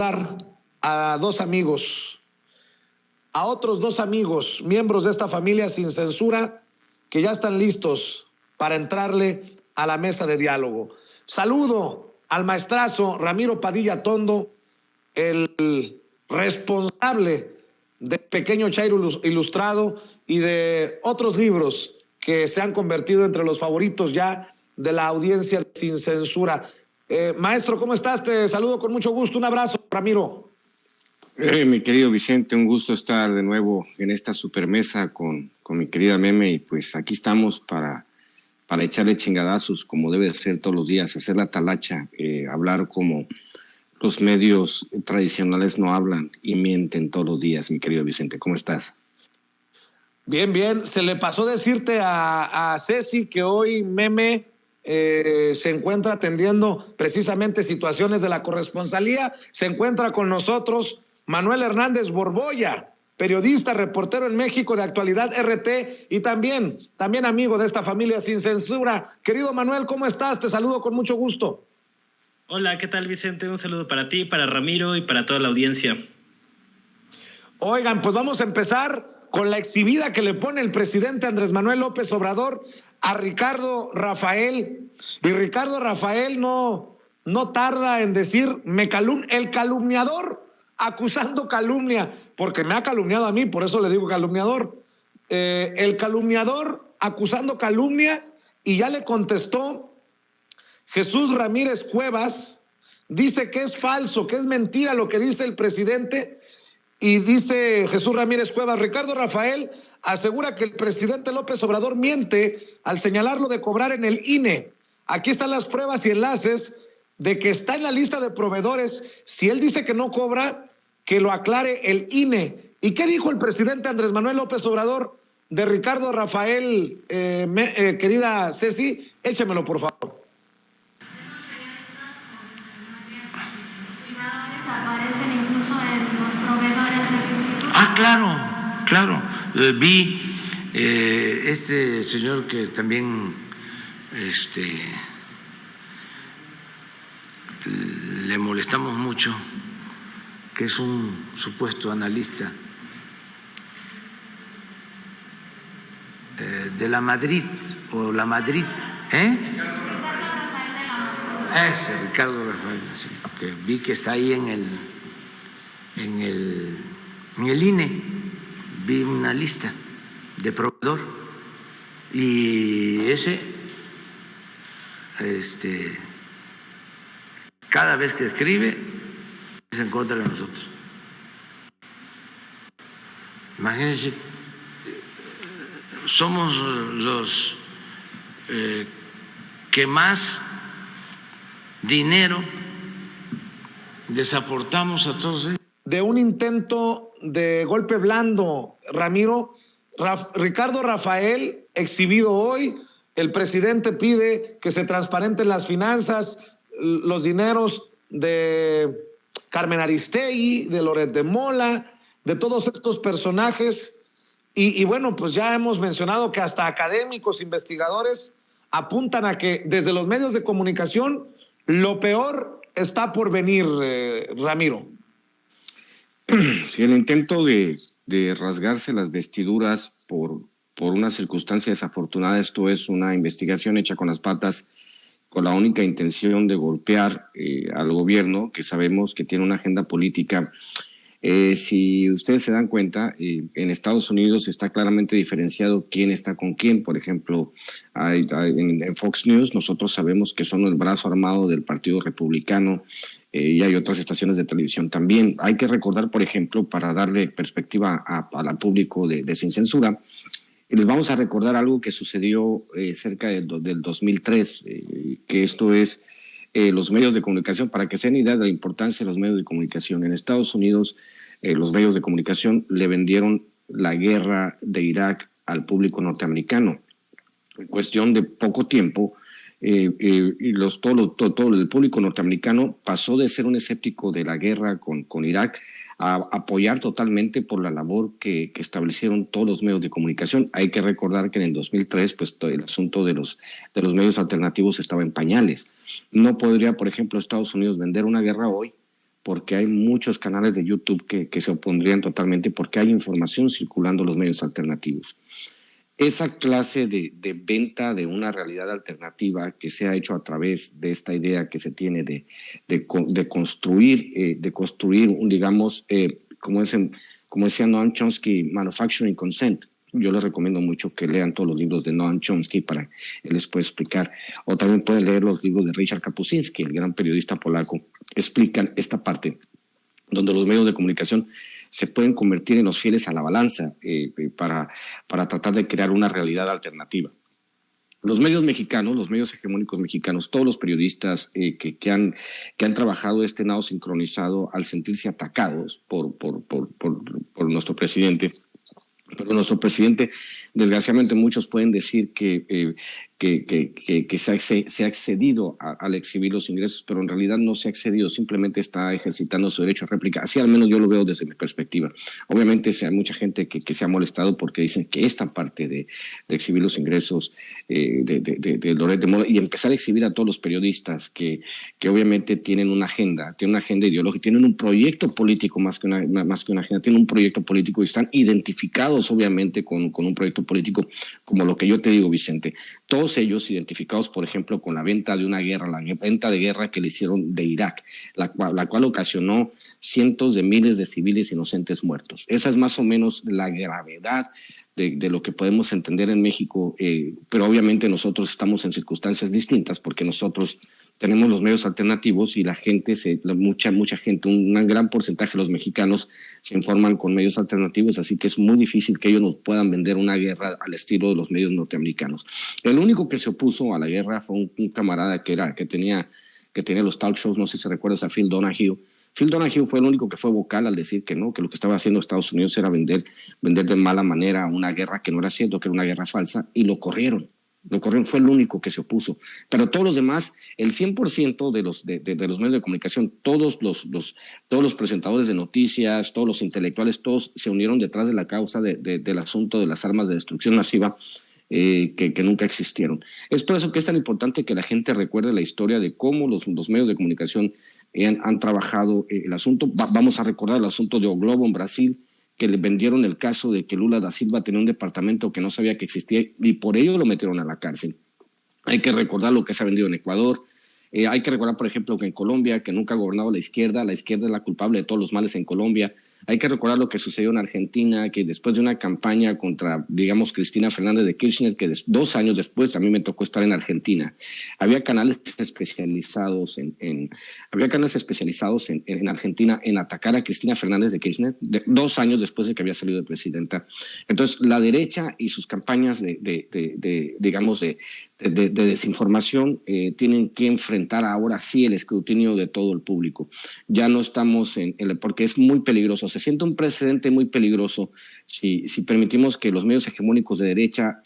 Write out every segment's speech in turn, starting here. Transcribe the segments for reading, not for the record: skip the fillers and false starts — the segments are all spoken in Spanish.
A dos amigos, a otros dos amigos, miembros de esta familia sin censura, que ya están listos para entrarle a la mesa de diálogo. Saludo al maestrazo Ramiro Padilla Tondo, el responsable de Pequeño Chairo Ilustrado y de otros libros que se han convertido entre los favoritos ya de la audiencia sin censura. Maestro, ¿cómo estás? Te saludo con mucho gusto. Un abrazo, Ramiro. Mi querido Vicente, un gusto estar de nuevo en esta supermesa con mi querida Meme, y pues aquí estamos para echarle chingadazos como debe ser todos los días, hacer la talacha, hablar como los medios tradicionales no hablan y mienten todos los días. Mi querido Vicente, ¿cómo estás? Bien, bien. Se le pasó decirte a Ceci que hoy Meme se encuentra atendiendo precisamente situaciones de la corresponsalía. Se encuentra con nosotros Manuel Hernández Borbolla, periodista, reportero en México de Actualidad RT y también amigo de esta familia sin censura. Querido Manuel, ¿cómo estás? Te saludo con mucho gusto. Hola, ¿qué tal, Vicente? Un saludo para ti, para Ramiro y para toda la audiencia. Oigan, pues vamos a empezar con la exhibida que le pone el presidente Andrés Manuel López Obrador a Ricardo Rafael. Y Ricardo Rafael no tarda en decir, el calumniador acusando calumnia, porque me ha calumniado a mí, por eso le digo calumniador. El calumniador acusando calumnia, y ya le contestó Jesús Ramírez Cuevas. Dice que es falso, que es mentira lo que dice el presidente. Y dice Jesús Ramírez Cuevas, Ricardo Rafael asegura que el presidente López Obrador miente al señalarlo de cobrar en el INE. Aquí están las pruebas y enlaces de que está en la lista de proveedores. Si él dice que no cobra, que lo aclare el INE. ¿Y qué dijo el presidente Andrés Manuel López Obrador de Ricardo Rafael? Querida Ceci, échamelo por favor. Claro. Vi este señor que también le molestamos mucho, que es un supuesto analista de la Madrid o la Madrid, ese Ricardo Rafael, sí, que vi que está ahí en el INE, vi una lista de proveedor y ese cada vez que escribe es en contra de nosotros. Imagínense, somos los que más dinero les aportamos a todos ellos. De un intento de golpe blando, Ramiro. Ricardo Rafael, exhibido hoy, el presidente pide que se transparenten las finanzas, los dineros de Carmen Aristegui, de Loret de Mola, de todos estos personajes. Y bueno, pues ya hemos mencionado que hasta académicos, investigadores apuntan a que desde los medios de comunicación lo peor está por venir, Ramiro. Sí, el intento de rasgarse las vestiduras por una circunstancia desafortunada. Esto es una investigación hecha con las patas, con la única intención de golpear al gobierno, que sabemos que tiene una agenda política. Si ustedes se dan cuenta, en Estados Unidos está claramente diferenciado quién está con quién. Por ejemplo, en Fox News nosotros sabemos que son el brazo armado del Partido Republicano, y hay otras estaciones de televisión también. Hay que recordar, por ejemplo, para darle perspectiva al público de Sin Censura, les vamos a recordar algo que sucedió cerca del 2003, que esto es los medios de comunicación, para que se den idea de la importancia de los medios de comunicación. En Estados Unidos, los medios de comunicación le vendieron la guerra de Irak al público norteamericano. En cuestión de poco tiempo, todo el público norteamericano pasó de ser un escéptico de la guerra con Irak a apoyar totalmente por la labor que establecieron todos los medios de comunicación. Hay que recordar que en el 2003 pues, el asunto de los medios alternativos estaba en pañales. No podría, por ejemplo, Estados Unidos vender una guerra hoy porque hay muchos canales de YouTube que se opondrían totalmente, porque hay información circulando en los medios alternativos. Esa clase de venta de una realidad alternativa que se ha hecho a través de esta idea que se tiene de construir un, digamos, como decía Noam Chomsky, Manufacturing Consent. Yo les recomiendo mucho que lean todos los libros de Noam Chomsky para él les puede explicar. O también pueden leer los libros de Richard Kapuscinski, el gran periodista polaco. Explican esta parte donde los medios de comunicación se pueden convertir en los fieles a la balanza para tratar de crear una realidad alternativa. Los medios mexicanos, los medios hegemónicos mexicanos, todos los periodistas que han trabajado este nado sincronizado al sentirse atacados por nuestro presidente. Pero nuestro presidente, desgraciadamente muchos pueden decir que se ha excedido al exhibir los ingresos, pero en realidad no se ha excedido, simplemente está ejercitando su derecho a réplica. Así al menos yo lo veo desde mi perspectiva. Obviamente hay mucha gente que se ha molestado porque dicen que esta parte de exhibir los ingresos de Loret de Mola y empezar a exhibir a todos los periodistas que obviamente tienen una agenda ideológica, tienen un proyecto político más que una agenda, tienen un proyecto político y están identificados obviamente con un proyecto político como lo que yo te digo, Vicente. Todos ellos identificados, por ejemplo, con la venta de una guerra, la venta de guerra que le hicieron de Irak, la cual ocasionó cientos de miles de civiles inocentes muertos. Esa es más o menos la gravedad de lo que podemos entender en México, pero obviamente nosotros estamos en circunstancias distintas porque nosotros tenemos los medios alternativos y la gente, mucha gente, un gran porcentaje de los mexicanos se informan con medios alternativos, así que es muy difícil que ellos nos puedan vender una guerra al estilo de los medios norteamericanos. El único que se opuso a la guerra fue un camarada que tenía los talk shows, no sé si recuerdas a Phil Donahue. Phil Donahue fue el único que fue vocal al decir que no, que lo que estaba haciendo Estados Unidos era vender de mala manera una guerra que no era cierto, que era una guerra falsa, y lo corrieron, fue el único que se opuso. Pero todos los demás, el 100% de los medios de comunicación, todos los presentadores de noticias, todos los intelectuales, todos se unieron detrás de la causa del asunto de las armas de destrucción masiva que nunca existieron. Es por eso que es tan importante que la gente recuerde la historia de cómo los medios de comunicación han trabajado el asunto. Vamos a recordar el asunto de O Globo en Brasil, que le vendieron el caso de que Lula da Silva tenía un departamento que no sabía que existía y por ello lo metieron a la cárcel. Hay que recordar lo que se ha vendido en Ecuador. Hay que recordar, por ejemplo, que en Colombia, que nunca ha gobernado la izquierda es la culpable de todos los males en Colombia. Hay que recordar lo que sucedió en Argentina, que después de una campaña contra, digamos, Cristina Fernández de Kirchner, que 2 años después a mí me tocó estar en Argentina, había canales especializados en Argentina en atacar a Cristina Fernández de Kirchner 2 años después de que había salido de presidenta. Entonces, la derecha y sus campañas de desinformación tienen que enfrentar ahora sí el escrutinio de todo el público. Ya no estamos porque es muy peligroso. Se siente un precedente muy peligroso si permitimos que los medios hegemónicos de derecha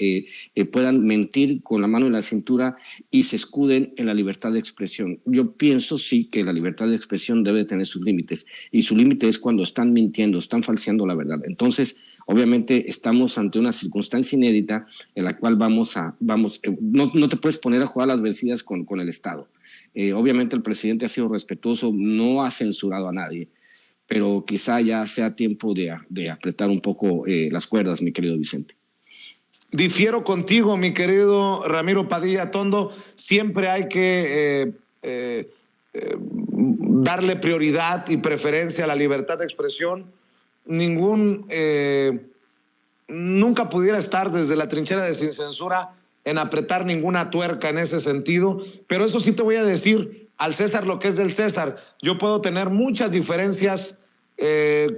puedan mentir con la mano en la cintura y se escuden en la libertad de expresión. Yo pienso sí que la libertad de expresión debe tener sus límites y su límite es cuando están mintiendo, están falseando la verdad. Entonces, obviamente estamos ante una circunstancia inédita en la cual no te puedes poner a jugar las vencidas con el Estado. Obviamente el presidente ha sido respetuoso, no ha censurado a nadie, pero quizá ya sea tiempo de apretar un poco las cuerdas, mi querido Vicente. Difiero contigo, mi querido Ramiro Padilla Tondo. Siempre hay que darle prioridad y preferencia a la libertad de expresión. Nunca pudiera estar desde la trinchera de sin censura en apretar ninguna tuerca en ese sentido, pero eso sí te voy a decir, al César lo que es del César. Yo puedo tener muchas diferencias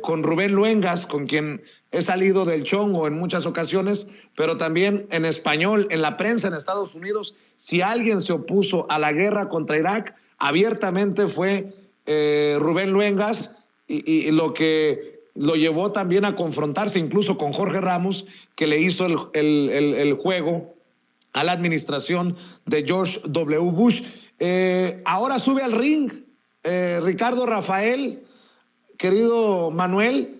con Rubén Luengas, con quien he salido del chongo en muchas ocasiones, pero también en español, en la prensa en Estados Unidos, si alguien se opuso a la guerra contra Irak, abiertamente fue Rubén Luengas, y lo que lo llevó también a confrontarse incluso con Jorge Ramos, que le hizo el juego a la administración de George W. Bush. Ahora sube al ring Ricardo Rafael, querido Manuel,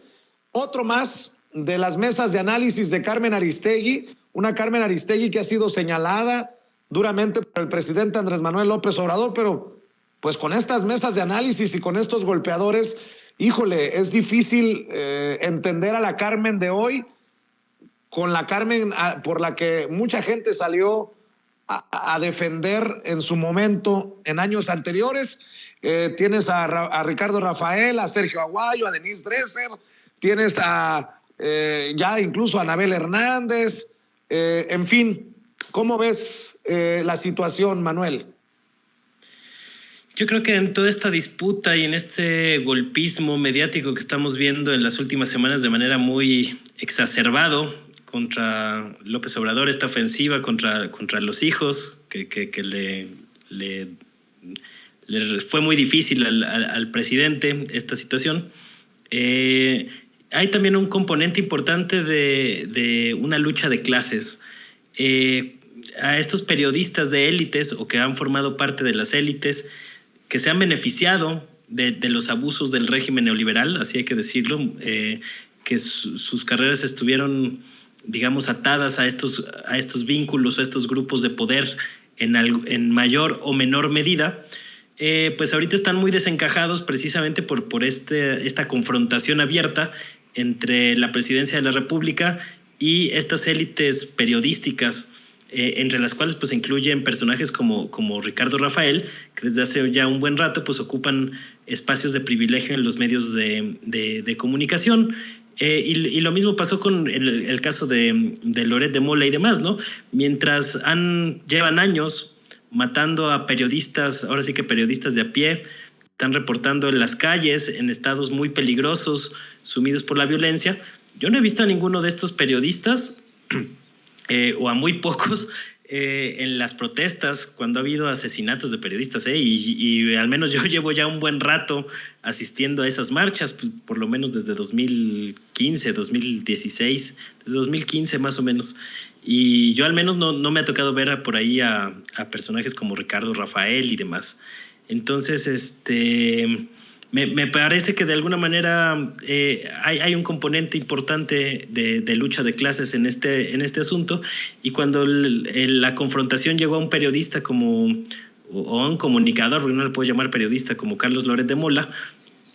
otro más de las mesas de análisis de Carmen Aristegui, una Carmen Aristegui que ha sido señalada duramente por el presidente Andrés Manuel López Obrador, pero pues con estas mesas de análisis y con estos golpeadores, híjole, es difícil entender a la Carmen de hoy con la Carmen por la que mucha gente salió a defender en su momento en años anteriores. Tienes a Ricardo Rafael, a Sergio Aguayo, a Denise Dresser, tienes ya incluso a Anabel Hernández, en fin, ¿cómo ves la situación, Manuel? Yo creo que en toda esta disputa y en este golpismo mediático que estamos viendo en las últimas semanas de manera muy exacerbado contra López Obrador, esta ofensiva contra los hijos, que le fue muy difícil al presidente esta situación, hay también un componente importante de una lucha de clases. A estos periodistas de élites o que han formado parte de las élites que se han beneficiado de los abusos del régimen neoliberal, así hay que decirlo, que sus carreras estuvieron, digamos, atadas a estos vínculos, a estos grupos de poder en mayor o menor medida, pues ahorita están muy desencajados precisamente por esta confrontación abierta entre la presidencia de la República y estas élites periodísticas, entre las cuales pues incluyen personajes como Ricardo Rafael, que desde hace ya un buen rato pues ocupan espacios de privilegio en los medios de comunicación. Y lo mismo pasó con el caso de Loret de Mola y demás, ¿no? Mientras llevan años matando a periodistas, ahora sí que periodistas de a pie, están reportando en las calles, en estados muy peligrosos, sumidos por la violencia. Yo no he visto a ninguno de estos periodistas, o a muy pocos, en las protestas cuando ha habido asesinatos de periodistas, y al menos yo llevo ya un buen rato asistiendo a esas marchas, pues, por lo menos desde 2015, 2016, desde 2015 más o menos, y yo al menos no me ha tocado ver por ahí a personajes como Ricardo Rafael y demás. Entonces, me parece que de alguna manera hay un componente importante de lucha de clases en este asunto, y cuando la confrontación llegó a un periodista o a un comunicador, porque no le puedo llamar periodista, como Carlos Loret de Mola,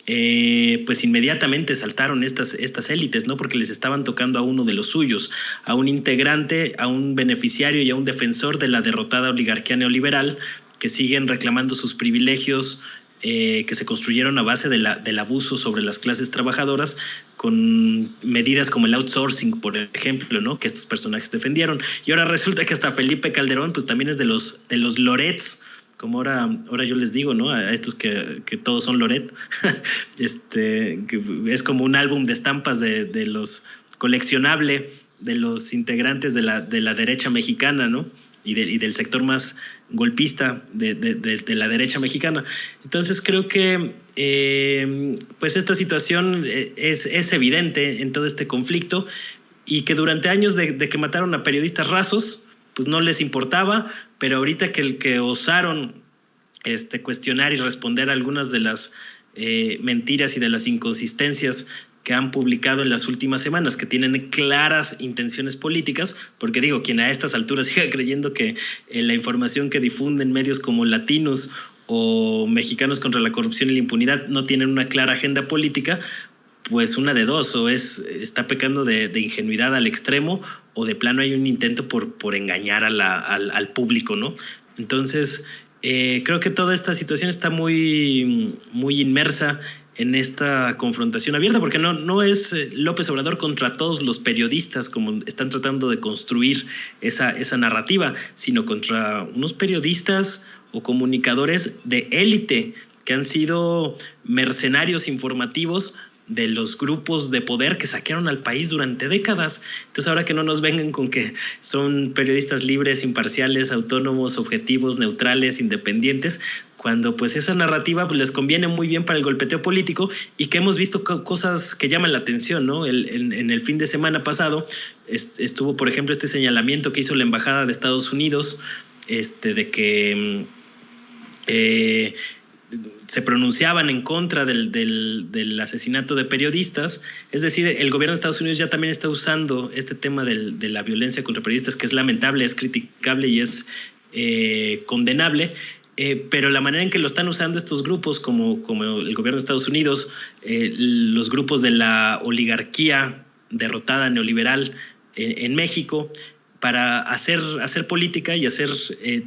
pues inmediatamente saltaron estas élites, ¿no? Porque les estaban tocando a uno de los suyos, a un integrante, a un beneficiario y a un defensor de la derrotada oligarquía neoliberal, que siguen reclamando sus privilegios, que se construyeron a base del abuso sobre las clases trabajadoras, con medidas como el outsourcing, por ejemplo, ¿no? Que estos personajes defendieron. Y ahora resulta que hasta Felipe Calderón pues también es de los Lorets, como ahora yo les digo, ¿no? A estos que todos son Loret, que es como un álbum de estampas de los coleccionable de los integrantes de la derecha mexicana, ¿no? Y del sector más golpista de la derecha mexicana. Entonces creo que pues esta situación es evidente en todo este conflicto, y que durante años de que mataron a periodistas rasos, pues no les importaba, pero ahorita que osaron cuestionar y responder a algunas de las mentiras y de las inconsistencias que han publicado en las últimas semanas, que tienen claras intenciones políticas, porque digo, quien a estas alturas siga creyendo que la información que difunden medios como Latinos o Mexicanos contra la Corrupción y la Impunidad no tienen una clara agenda política, pues una de dos, o está pecando de ingenuidad al extremo, o de plano hay un intento por engañar al público, ¿no? Entonces, creo que toda esta situación está muy, muy inmersa en esta confrontación abierta, porque no es López Obrador contra todos los periodistas, como están tratando de construir esa narrativa, sino contra unos periodistas o comunicadores de élite que han sido mercenarios informativos de los grupos de poder que saquearon al país durante décadas. Entonces, ahora que no nos vengan con que son periodistas libres, imparciales, autónomos, objetivos, neutrales, independientes, cuando pues esa narrativa pues, les conviene muy bien para el golpeteo político, y que hemos visto cosas que llaman la atención, ¿no? En el fin de semana pasado estuvo, por ejemplo, este señalamiento que hizo la Embajada de Estados Unidos, de que se pronunciaban en contra del asesinato de periodistas. Es decir, el gobierno de Estados Unidos ya también está usando este tema de la violencia contra periodistas, que es lamentable, es criticable y es condenable, pero la manera en que lo están usando estos grupos, como el gobierno de Estados Unidos, los grupos de la oligarquía derrotada neoliberal en México, para hacer política y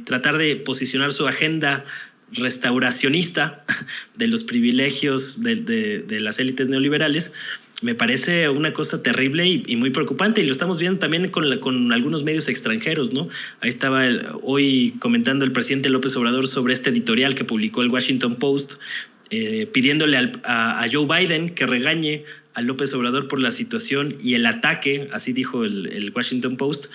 tratar de posicionar su agenda restauracionista de los privilegios de las élites neoliberales, me parece una cosa terrible y muy preocupante, y lo estamos viendo también con algunos medios extranjeros, ¿no? Ahí estaba hoy comentando el presidente López Obrador sobre este editorial que publicó el Washington Post, pidiéndole a Joe Biden que regañe a López Obrador por la situación y el ataque, así dijo el Washington Post,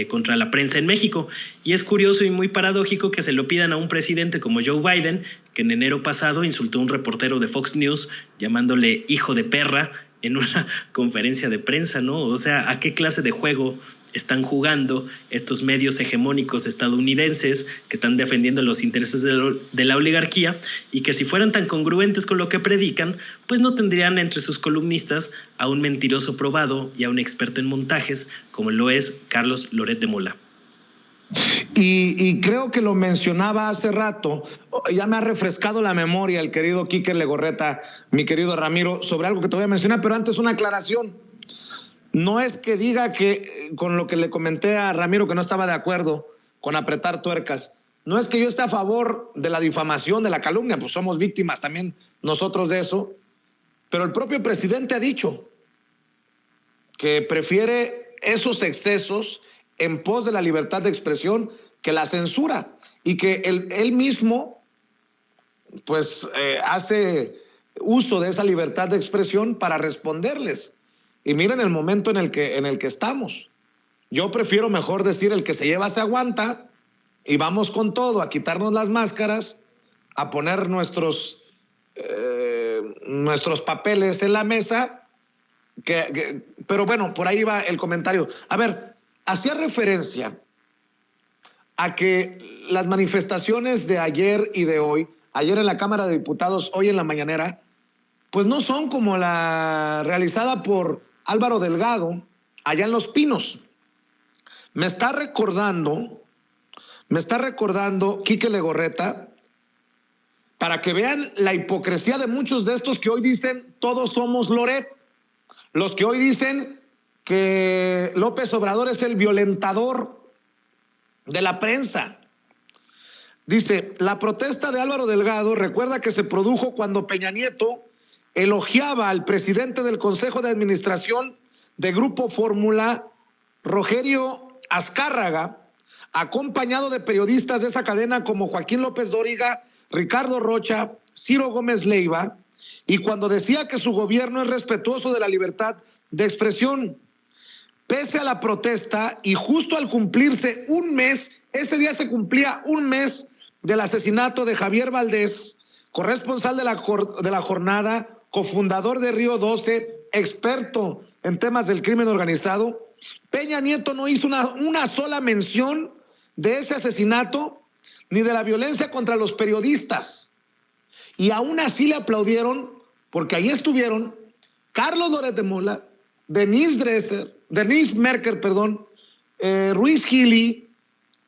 contra la prensa en México. Y es curioso y muy paradójico que se lo pidan a un presidente como Joe Biden, que en enero pasado insultó a un reportero de Fox News llamándole hijo de perra en una conferencia de prensa, ¿no? O sea, ¿a qué clase de juego están jugando estos medios hegemónicos estadounidenses que están defendiendo los intereses de la oligarquía, y que si fueran tan congruentes con lo que predican, pues no tendrían entre sus columnistas a un mentiroso probado y a un experto en montajes como lo es Carlos Loret de Mola? Y creo que lo mencionaba hace rato, ya me ha refrescado la memoria el querido Quique Legorreta, mi querido Ramiro, sobre algo que te voy a mencionar, pero antes una aclaración. No es que diga que, con lo que le comenté a Ramiro, que no estaba de acuerdo con apretar tuercas, no es que yo esté a favor de la difamación, de la calumnia, pues somos víctimas también nosotros de eso, pero el propio presidente ha dicho que prefiere esos excesos en pos de la libertad de expresión que la censura, y que él mismo pues hace uso de esa libertad de expresión para responderles. Y miren el momento en el que estamos. Yo prefiero mejor decir el que se lleva se aguanta, y vamos con todo, a quitarnos las máscaras, a poner nuestros papeles en la mesa, pero bueno, por ahí va el comentario. A ver, hacía referencia a que las manifestaciones de ayer y de hoy, ayer en la Cámara de Diputados, hoy en la mañanera, pues no son como la realizada por Álvaro Delgado allá en Los Pinos. Me está recordando Quique Legorreta, para que vean la hipocresía de muchos de estos que hoy dicen todos somos Loret, los que hoy dicen que López Obrador es el violentador de la prensa. Dice, la protesta de Álvaro Delgado recuerda que se produjo cuando Peña Nieto elogiaba al presidente del Consejo de Administración de Grupo Fórmula, Rogelio Azcárraga, acompañado de periodistas de esa cadena como Joaquín López Dóriga, Ricardo Rocha, Ciro Gómez Leiva, y cuando decía que su gobierno es respetuoso de la libertad de expresión. Pese a la protesta y justo al cumplirse un mes, ese día se cumplía un mes del asesinato de Javier Valdés, corresponsal de la jornada, cofundador de Río 12, experto en temas del crimen organizado, Peña Nieto no hizo una sola mención de ese asesinato ni de la violencia contra los periodistas. Y aún así le aplaudieron, porque ahí estuvieron Carlos Loret de Mola, Denise Merker, Ruiz Gili,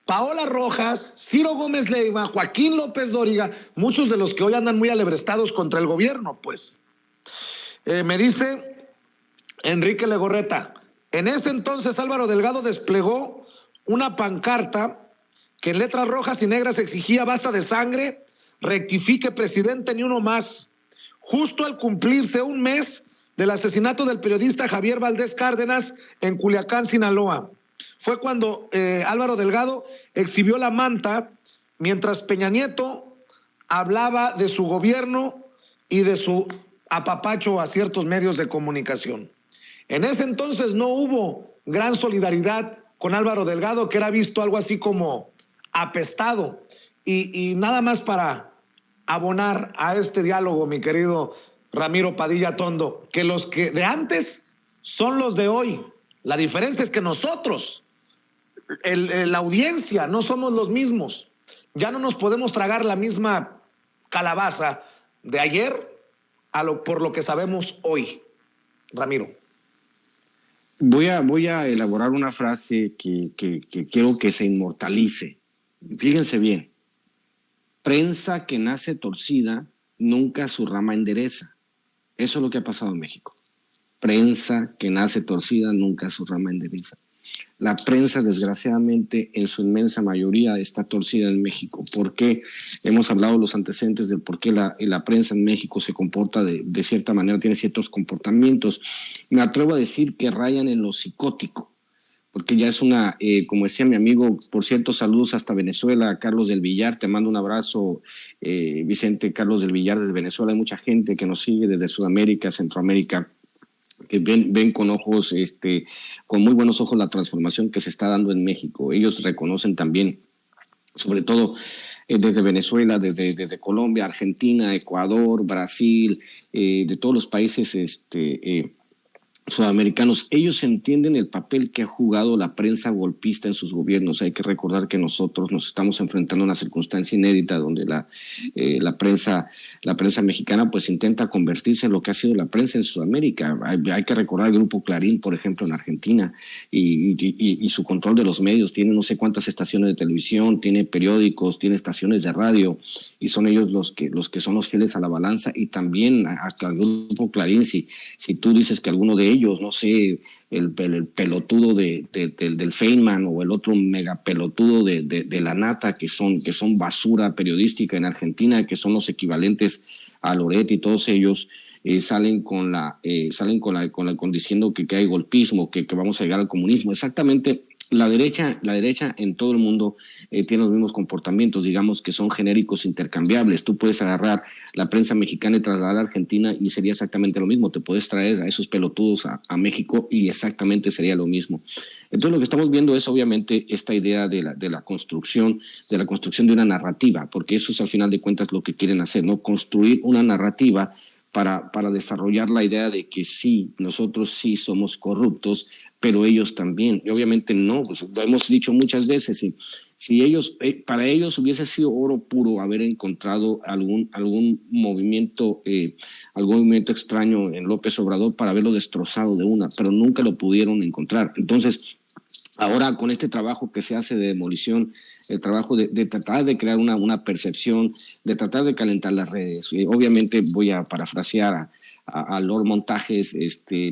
Paola Rojas, Ciro Gómez Leiva, Joaquín López Dóriga, muchos de los que hoy andan muy alebrestados contra el gobierno, pues. Me dice Enrique Legorreta, en ese entonces Álvaro Delgado desplegó una pancarta que en letras rojas y negras exigía basta de sangre, rectifique presidente, ni uno más. Justo al cumplirse un mes del asesinato del periodista Javier Valdés Cárdenas en Culiacán, Sinaloa. Fue cuando Álvaro Delgado exhibió la manta mientras Peña Nieto hablaba de su gobierno y de su apapacho a ciertos medios de comunicación. En ese entonces no hubo gran solidaridad con Álvaro Delgado, que era visto algo así como apestado. Y nada más para abonar a este diálogo, mi querido Ramiro Padilla Tondo, que los que de antes son los de hoy. La diferencia es que nosotros, la audiencia, no somos los mismos. Ya no nos podemos tragar la misma calabaza de ayer por lo que sabemos hoy. Ramiro. Voy a elaborar una frase que quiero que se inmortalice. Fíjense bien. Prensa que nace torcida, nunca su rama endereza. Eso es lo que ha pasado en México. Prensa que nace torcida, nunca su rama endereza. La prensa, desgraciadamente, en su inmensa mayoría está torcida en México. ¿Por qué? Hemos hablado de los antecedentes del por qué la prensa en México se comporta de cierta manera, tiene ciertos comportamientos. Me atrevo a decir que rayan en lo psicótico, porque ya es una, como decía mi amigo, por cierto, saludos hasta Venezuela, Carlos del Villar, te mando un abrazo, Vicente, Carlos del Villar desde Venezuela. Hay mucha gente que nos sigue desde Sudamérica, Centroamérica, que ven con ojos, con muy buenos ojos la transformación que se está dando en México. Ellos reconocen también, sobre todo desde Venezuela, desde Colombia, Argentina, Ecuador, Brasil, de todos los países sudamericanos, ellos entienden el papel que ha jugado la prensa golpista en sus gobiernos. Hay que recordar que nosotros nos estamos enfrentando a una circunstancia inédita donde la prensa mexicana pues intenta convertirse en lo que ha sido la prensa en Sudamérica. Hay que recordar el Grupo Clarín, por ejemplo, en Argentina, y su control de los medios. Tiene no sé cuántas estaciones de televisión, tiene periódicos, tiene estaciones de radio, y son ellos los que son los fieles a la balanza. Y también al Grupo Clarín, si tú dices que alguno de ellos, no sé, el pelotudo del Feynman o el otro mega pelotudo de la Nata, que son basura periodística en Argentina, que son los equivalentes a Loret y todos ellos, salen diciendo que hay golpismo, que vamos a llegar al comunismo. Exactamente. La derecha en todo el mundo tiene los mismos comportamientos, digamos que son genéricos intercambiables. Tú puedes agarrar la prensa mexicana y trasladarla a Argentina y sería exactamente lo mismo. Te puedes traer a esos pelotudos a México y exactamente sería lo mismo. Entonces lo que estamos viendo es obviamente esta idea de la construcción de una narrativa, porque eso es al final de cuentas lo que quieren hacer, ¿no? Construir una narrativa para desarrollar la idea de que sí, nosotros sí somos corruptos, pero ellos también. Y obviamente no, pues lo hemos dicho muchas veces, si ellos, para ellos hubiese sido oro puro haber encontrado algún movimiento extraño en López Obrador para haberlo destrozado de una, pero nunca lo pudieron encontrar. Entonces, ahora con este trabajo que se hace de demolición, el trabajo de tratar de crear una percepción, de tratar de calentar las redes, obviamente voy a parafrasear a Lord Montajes,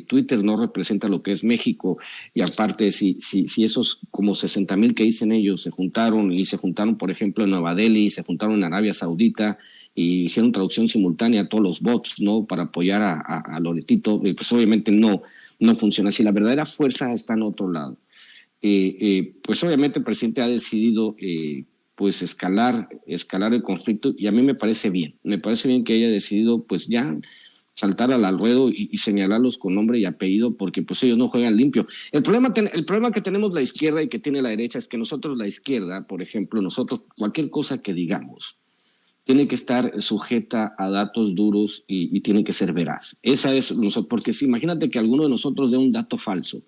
Twitter no representa lo que es México, y aparte si esos como 60,000 que dicen ellos se juntaron, por ejemplo en Nueva Delhi, se juntaron en Arabia Saudita y hicieron traducción simultánea a todos los bots, ¿no? Para apoyar a Loretito, pues obviamente no funciona así. La verdadera fuerza está en otro lado. Pues obviamente el presidente ha decidido pues escalar el conflicto, y a mí me parece bien que haya decidido pues ya saltar al ruedo y señalarlos con nombre y apellido, porque pues ellos no juegan limpio. El problema que tenemos la izquierda y que tiene la derecha es que nosotros, la izquierda, por ejemplo, cualquier cosa que digamos tiene que estar sujeta a datos duros y tiene que ser veraz. Esa es porque si imagínate que alguno de nosotros dé un dato falso,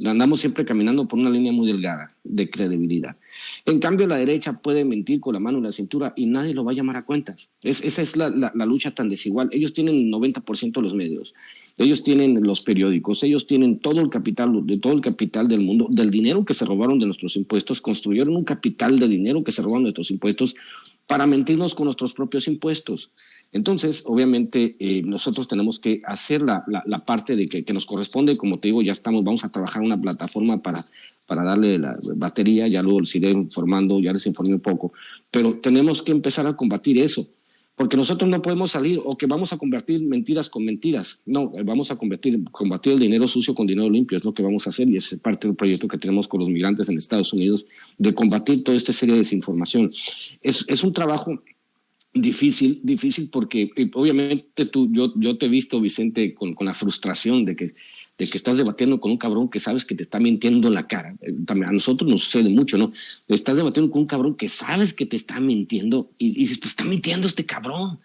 andamos siempre caminando por una línea muy delgada de credibilidad. En cambio, la derecha puede mentir con la mano en la cintura y nadie lo va a llamar a cuentas. Esa es la lucha tan desigual. Ellos tienen el 90% de los medios, ellos tienen los periódicos, ellos tienen todo el capital del mundo, del dinero que se robaron de nuestros impuestos, construyeron un capital de dinero que se robaron de nuestros impuestos para mentirnos con nuestros propios impuestos. Entonces, obviamente, nosotros tenemos que hacer la parte de que nos corresponde. Como te digo, vamos a trabajar una plataforma para darle la batería, ya luego les iré informando, ya les informé un poco, pero tenemos que empezar a combatir eso, porque nosotros no podemos salir o que vamos a convertir mentiras con mentiras. No, vamos a combatir el dinero sucio con dinero limpio, es lo que vamos a hacer, y ese es parte del proyecto que tenemos con los migrantes en Estados Unidos, de combatir toda esta serie de desinformación. Es un trabajo difícil porque obviamente yo te he visto, Vicente, con la frustración de que estás debatiendo con un cabrón que sabes que te está mintiendo en la cara. A nosotros nos sucede mucho, ¿no? Estás debatiendo con un cabrón que sabes que te está mintiendo y dices, pues está mintiendo este cabrón.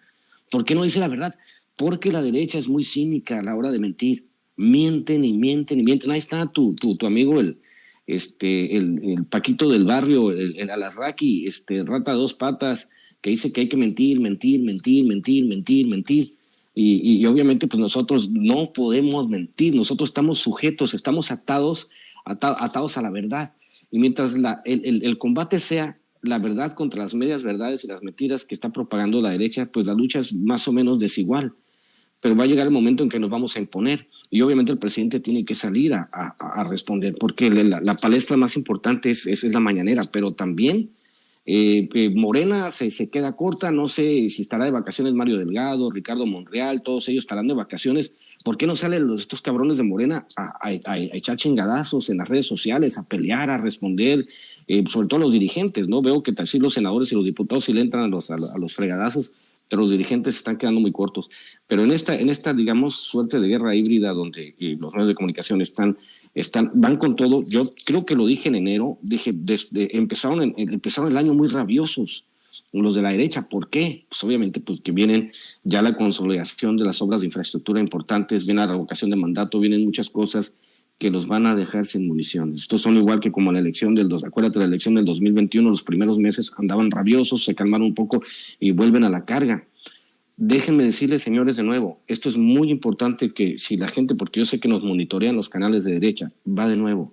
¿Por qué no dice la verdad? Porque la derecha es muy cínica a la hora de mentir. Mienten y mienten y mienten. Ahí está tu amigo, el Paquito del barrio, el Alasraqui, rata dos patas, que dice que hay que mentir. Y obviamente pues nosotros no podemos mentir, nosotros estamos sujetos, estamos atados a la verdad. Y mientras el combate sea la verdad contra las medias verdades y las mentiras que está propagando la derecha, pues la lucha es más o menos desigual. Pero va a llegar el momento en que nos vamos a imponer. Y obviamente el presidente tiene que salir a responder, porque la palestra más importante es la mañanera, pero también Morena se queda corta. No sé si estará de vacaciones Mario Delgado, Ricardo Monreal, todos ellos estarán de vacaciones. ¿Por qué no salen estos cabrones de Morena a echar chingadazos en las redes sociales, a pelear, a responder, sobre todo los dirigentes, ¿no? Veo que sí los senadores y los diputados sí le entran a los fregadazos, pero los dirigentes se están quedando muy cortos. Pero en esta digamos, suerte de guerra híbrida donde los medios de comunicación van con todo. Yo creo que lo dije en enero, empezaron el año muy rabiosos los de la derecha. ¿Por qué? Pues obviamente pues que vienen ya la consolidación de las obras de infraestructura importantes, viene la revocación de mandato, vienen muchas cosas que los van a dejar sin municiones. Estos son igual que como la elección acuérdate, la elección del 2021, los primeros meses andaban rabiosos, se calmaron un poco y vuelven a la carga. Déjenme decirles, señores, de nuevo, esto es muy importante que si la gente, porque yo sé que nos monitorean los canales de derecha, va de nuevo.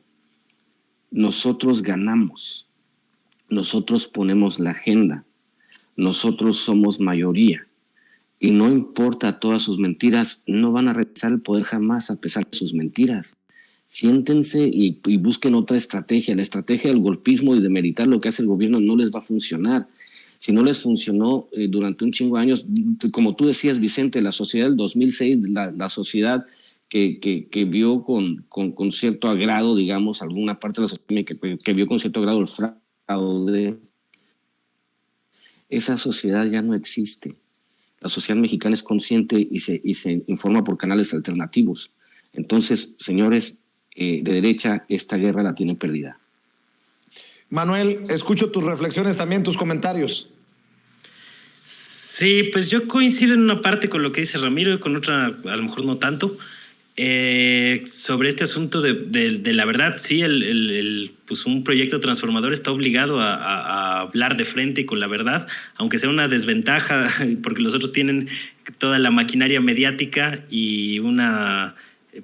Nosotros ganamos, nosotros ponemos la agenda, nosotros somos mayoría y no importa todas sus mentiras, no van a regresar al poder jamás a pesar de sus mentiras. Siéntense y busquen otra estrategia. La estrategia del golpismo y de demeritar lo que hace el gobierno no les va a funcionar. Si no les funcionó durante un chingo de años, como tú decías, Vicente, la sociedad del 2006, la sociedad que vio con cierto agrado, digamos, alguna parte de la sociedad que vio con cierto agrado el fraude, esa sociedad ya no existe. La sociedad mexicana es consciente y se informa por canales alternativos. Entonces, señores de derecha, esta guerra la tienen perdida. Manuel, escucho tus reflexiones también, tus comentarios. Sí, pues yo coincido en una parte con lo que dice Ramiro y con otra a lo mejor no tanto. Sobre este asunto de la verdad, sí, pues un proyecto transformador está obligado a hablar de frente y con la verdad, aunque sea una desventaja, porque los otros tienen toda la maquinaria mediática y una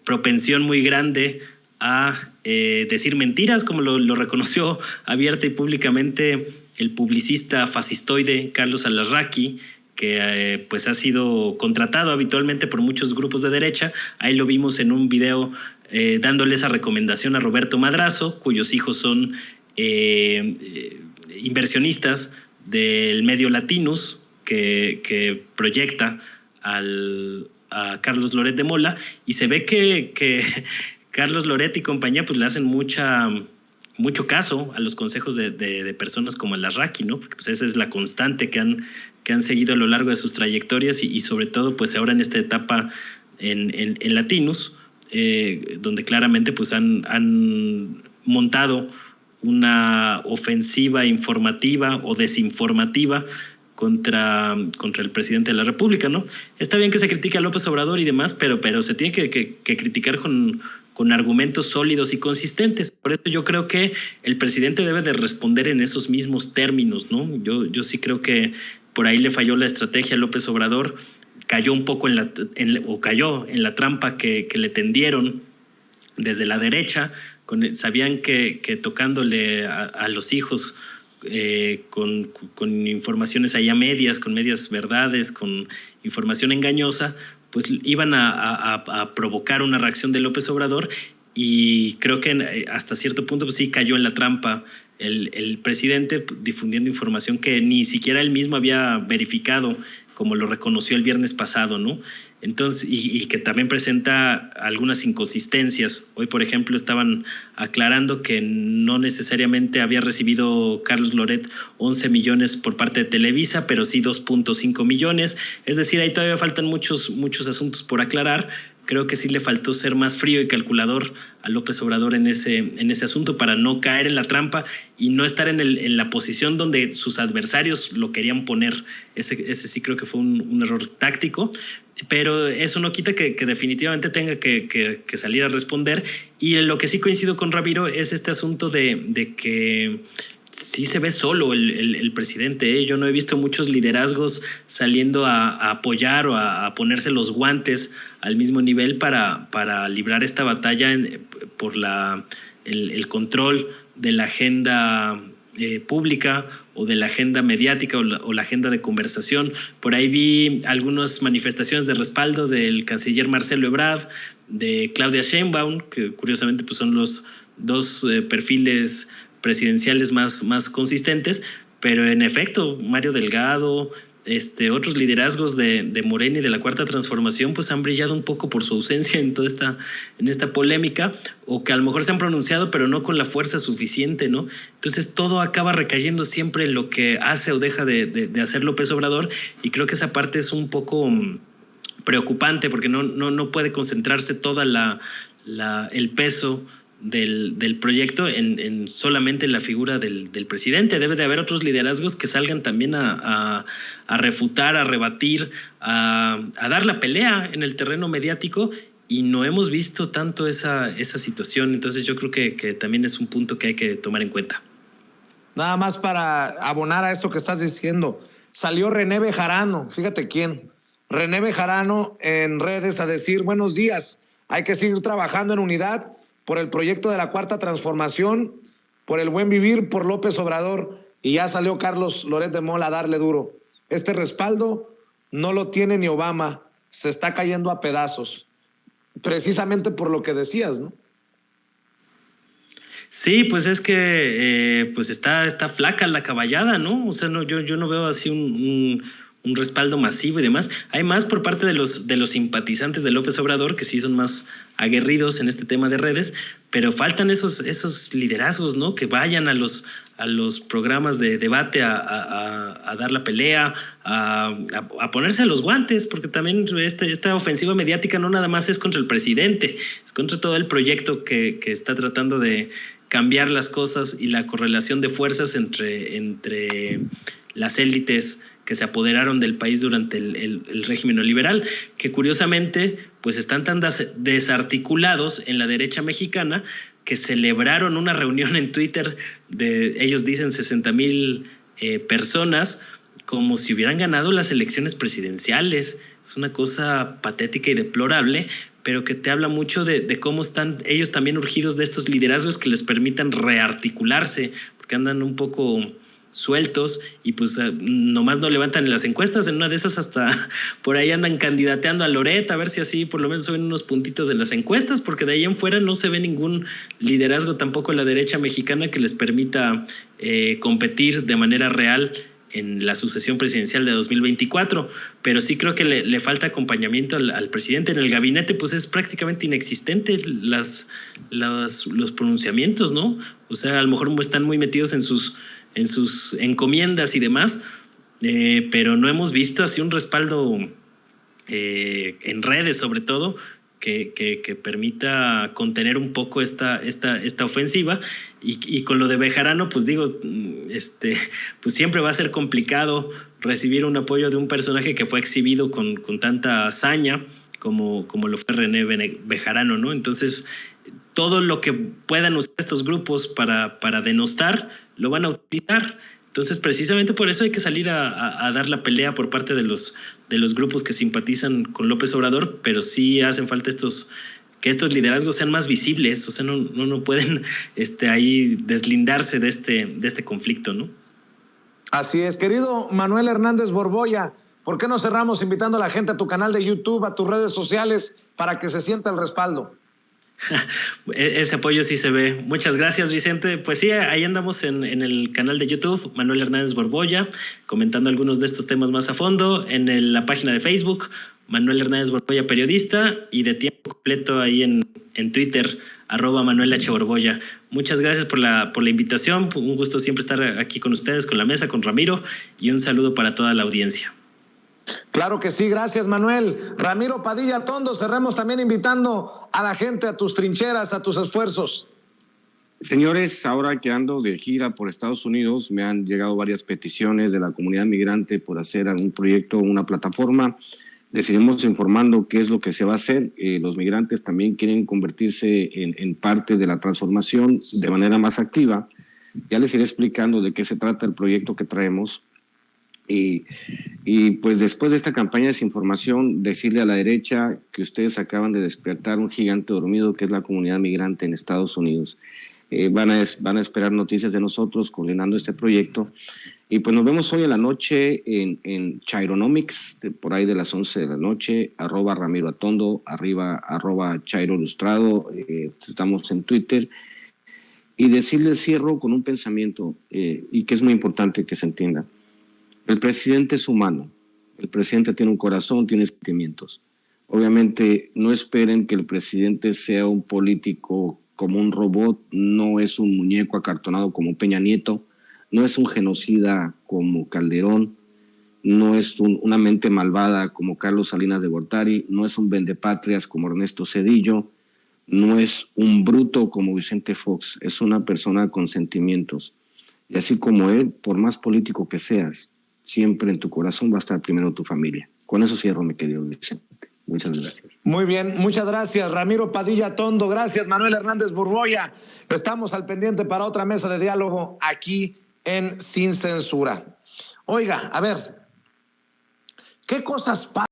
propensión muy grande a decir mentiras, como lo reconoció abierta y públicamente el publicista fascistoide Carlos Alarraqui, que pues ha sido contratado habitualmente por muchos grupos de derecha. Ahí lo vimos en un video dándole esa recomendación a Roberto Madrazo, cuyos hijos son inversionistas del medio Latinus, que proyecta a Carlos Loret de Mola, y se ve que Carlos Loret y compañía pues le hacen mucho caso a los consejos de personas como Alarraqui, ¿no? Porque pues esa es la constante que han seguido a lo largo de sus trayectorias y sobre todo pues ahora en esta etapa en Latinus, donde claramente pues han montado una ofensiva informativa o desinformativa contra el presidente de la República, ¿no? Está bien que se critique a López Obrador y demás, pero se tiene que criticar con argumentos sólidos y consistentes. Por eso yo creo que el presidente debe de responder en esos mismos términos, ¿no? Yo sí creo que por ahí le falló la estrategia a López Obrador, cayó un poco cayó en la trampa que le tendieron desde la derecha, sabían que tocándole a los hijos con informaciones ahí a medias, con medias verdades, con información engañosa, pues iban a provocar una reacción de López Obrador, y creo que hasta cierto punto pues sí cayó en la trampa el presidente, difundiendo información que ni siquiera él mismo había verificado, como lo reconoció el viernes pasado, ¿no? Entonces, y que también presenta algunas inconsistencias. Hoy, por ejemplo, estaban aclarando que no necesariamente había recibido Carlos Loret 11 millones por parte de Televisa, pero sí 2.5 millones. Es decir, ahí todavía faltan muchos asuntos por aclarar. Creo que sí le faltó ser más frío y calculador a López Obrador en ese asunto para no caer en la trampa y no estar en la posición donde sus adversarios lo querían poner. Ese sí creo que fue un error táctico, pero eso no quita que definitivamente tenga que salir a responder. Y en lo que sí coincido con Ramiro es este asunto de que sí se ve solo el presidente, ¿eh? Yo no he visto muchos liderazgos saliendo a apoyar o a ponerse los guantes al mismo nivel para librar esta batalla por el control de la agenda pública o de la agenda mediática o la agenda de conversación. Por ahí vi algunas manifestaciones de respaldo del canciller Marcelo Ebrard, de Claudia Sheinbaum, que curiosamente pues son los dos perfiles presidenciales más consistentes, pero en efecto Mario Delgado, otros liderazgos de Morena y de la Cuarta Transformación pues han brillado un poco por su ausencia en esta polémica, o que a lo mejor se han pronunciado pero no con la fuerza suficiente, ¿no? Entonces todo acaba recayendo siempre en lo que hace o deja de hacer López Obrador, y creo que esa parte es un poco preocupante porque no puede concentrarse toda el peso del proyecto en solamente la figura del presidente. Debe de haber otros liderazgos que salgan también a refutar, a rebatir, a dar la pelea en el terreno mediático, y no hemos visto tanto esa situación. Entonces yo creo que también es un punto que hay que tomar en cuenta. Nada más para abonar a esto que estás diciendo, salió René Bejarano, fíjate quién, René Bejarano en redes a decir: buenos días, hay que seguir trabajando en unidad por el proyecto de la Cuarta Transformación, por el buen vivir, por López Obrador. Y ya salió Carlos Loret de Mola a darle duro. Este respaldo no lo tiene ni Obama, se está cayendo a pedazos, precisamente por lo que decías, ¿no? Sí, pues es que pues está flaca la caballada, ¿no? O sea, yo no veo así un respaldo masivo y demás. Hay más por parte de los simpatizantes de López Obrador, que sí son más aguerridos en este tema de redes, pero faltan esos liderazgos, ¿no? Que vayan a los programas de debate a dar la pelea, a ponerse los guantes, porque también esta ofensiva mediática no nada más es contra el presidente, es contra todo el proyecto que está tratando de cambiar las cosas y la correlación de fuerzas entre las élites que se apoderaron del país durante el régimen neoliberal, que curiosamente pues están tan desarticulados en la derecha mexicana que celebraron una reunión en Twitter de, ellos dicen, 60,000 personas, como si hubieran ganado las elecciones presidenciales. Es una cosa patética y deplorable, pero que te habla mucho de cómo están ellos también urgidos de estos liderazgos que les permitan rearticularse, porque andan un poco sueltos y pues nomás no levantan en las encuestas. En una de esas hasta por ahí andan candidateando a Loret, a ver si así por lo menos suben unos puntitos en las encuestas, porque de ahí en fuera no se ve ningún liderazgo tampoco en la derecha mexicana que les permita competir de manera real en la sucesión presidencial de 2024, pero sí creo que le falta acompañamiento al presidente. En el gabinete pues es prácticamente inexistente los pronunciamientos, ¿no? O sea, a lo mejor están muy metidos en sus encomiendas y demás, pero no hemos visto así un respaldo en redes, sobre todo, que permita contener un poco esta ofensiva. Y con lo de Bejarano, pues digo, pues siempre va a ser complicado recibir un apoyo de un personaje que fue exhibido con tanta hazaña como lo fue René Bejarano, ¿no? Entonces, todo lo que puedan usar estos grupos para denostar, lo van a utilizar. Entonces, precisamente por eso hay que salir a dar la pelea por parte de los grupos que simpatizan con López Obrador, pero sí hacen falta que estos liderazgos sean más visibles. O sea, no pueden ahí deslindarse de este conflicto, ¿no? Así es. Querido Manuel Hernández Borbolla, ¿por qué no cerramos invitando a la gente a tu canal de YouTube, a tus redes sociales, para que se sienta el respaldo? Ese apoyo sí se ve. Muchas gracias, Vicente. Pues sí, ahí andamos en el canal de YouTube, Manuel Hernández Borbolla, comentando algunos de estos temas más a fondo, en la página de Facebook, Manuel Hernández Borbolla Periodista, y de tiempo completo ahí en Twitter, @Manuel H. Borbolla. Muchas gracias por la invitación. Un gusto siempre estar aquí con ustedes, con la mesa, con Ramiro, y un saludo para toda la audiencia. Claro que sí, gracias Manuel. Ramiro Padilla Tondo, cerremos también invitando a la gente a tus trincheras, a tus esfuerzos. Señores, ahora que ando de gira por Estados Unidos, me han llegado varias peticiones de la comunidad migrante por hacer algún proyecto, una plataforma. Les iremos informando qué es lo que se va a hacer. Los migrantes también quieren convertirse en parte de la transformación de manera más activa. Ya les iré explicando de qué se trata el proyecto que traemos. Y pues después de esta campaña de desinformación, decirle a la derecha que ustedes acaban de despertar un gigante dormido que es la comunidad migrante en Estados Unidos. van a esperar noticias de nosotros coordinando este proyecto. Y pues nos vemos hoy en la noche en Chaironomics, por ahí de las 11 de la noche, @Ramiro Atondo, @Chairo Ilustrado, estamos en Twitter. Y decirles, cierro con un pensamiento, y que es muy importante que se entienda. El presidente es humano, el presidente tiene un corazón, tiene sentimientos. Obviamente no esperen que el presidente sea un político como un robot, no es un muñeco acartonado como Peña Nieto, no es un genocida como Calderón, no es una mente malvada como Carlos Salinas de Gortari, no es un vendepatrias como Ernesto Zedillo, no es un bruto como Vicente Fox, es una persona con sentimientos. Y así como él, por más político que seas, siempre en tu corazón va a estar primero tu familia. Con eso cierro, mi querido Vicente. Muchas gracias. Muy bien, muchas gracias, Ramiro Padilla Atondo. Gracias, Manuel Hernández Borboya. Estamos al pendiente para otra mesa de diálogo aquí en Sin Censura. Oiga, a ver, ¿qué cosas pasan?